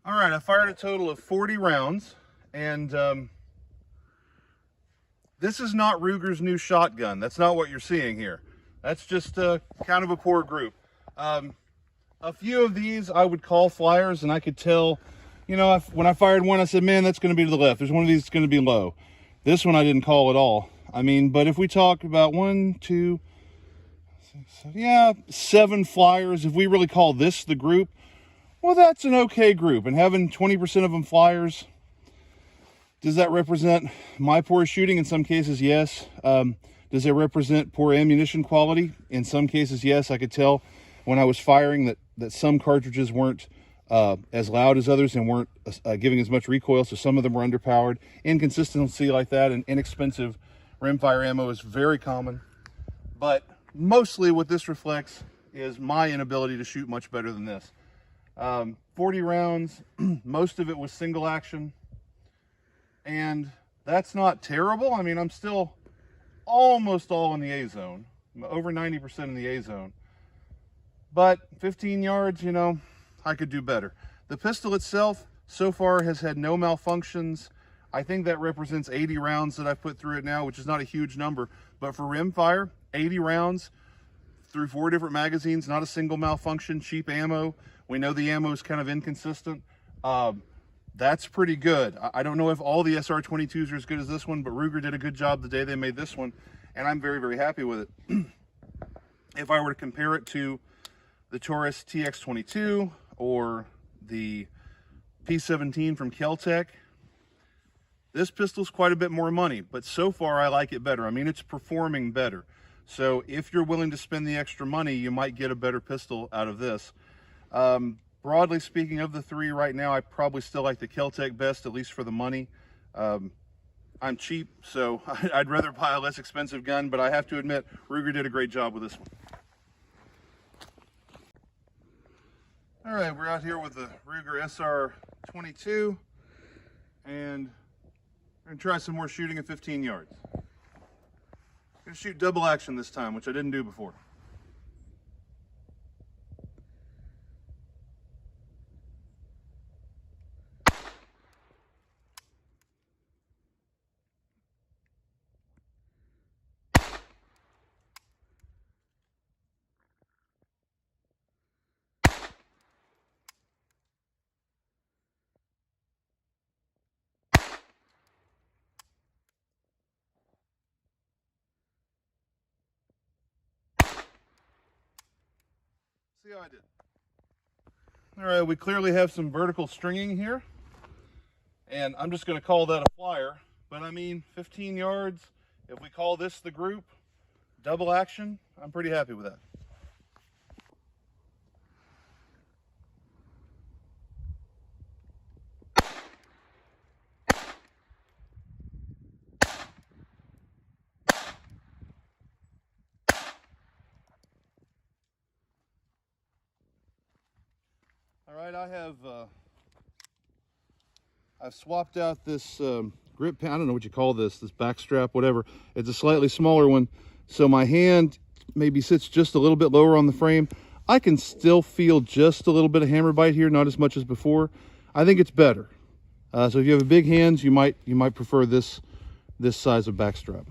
All right, I fired a total of 40 rounds, and this is not Ruger's new shotgun. That's not what you're seeing here. That's just kind of a poor group. A few of these I would call flyers, and I could tell, you know, when I fired one, I said, man, that's going to be to the left. There's one of these that's going to be low. This one I didn't call at all. I mean, but if we talk about 1, 2, 6, 7, yeah, 7 flyers, if we really call this the group, well, that's an okay group. And having 20% of them flyers, does that represent my poor shooting? In some cases, yes. Does it represent poor ammunition quality? In some cases, yes. I could tell when I was firing that some cartridges weren't as loud as others and weren't giving as much recoil, so some of them were underpowered. Inconsistency like that and inexpensive rimfire ammo is very common. But mostly what this reflects is my inability to shoot much better than this. 40 rounds, most of it was single action. And that's not terrible. I mean, I'm still almost all in the A zone, over 90% in the A zone. But 15 yards, you know, I could do better. The pistol itself so far has had no malfunctions. I think that represents 80 rounds that I've put through it now, which is not a huge number. But for rimfire, 80 rounds through 4 different magazines, not a single malfunction, cheap ammo. We know the ammo is kind of inconsistent. That's pretty good. I don't know if all the SR22s are as good as this one, but Ruger did a good job the day they made this one, and I'm very, very happy with it. If I were to compare it to the Taurus TX22 or the P17 from KelTec, this pistol's quite a bit more money, but so far I like it better. I mean, it's performing better. So if you're willing to spend the extra money, you might get a better pistol out of this. Broadly speaking, of the 3 right now, I probably still like the KelTec best, at least for the money. I'm cheap, so I'd rather buy a less expensive gun, but I have to admit, Ruger did a great job with this one. All right, we're out here with the Ruger SR22, and we're gonna try some more shooting at 15 yards. I'm gonna shoot double action this time, which I didn't do before. See how I did. All right, we clearly have some vertical stringing here, and I'm just going to call that a flyer, but I mean 15 yards, if we call this the group, double action, I'm pretty happy with that. All right, I've swapped out this grip pen. I don't know what you call this back strap, whatever. It's a slightly smaller one, so my hand maybe sits just a little bit lower on the frame. I can still feel just a little bit of hammer bite here, not as much as before. I think it's better. So if you have big hands, you might prefer this size of back strap.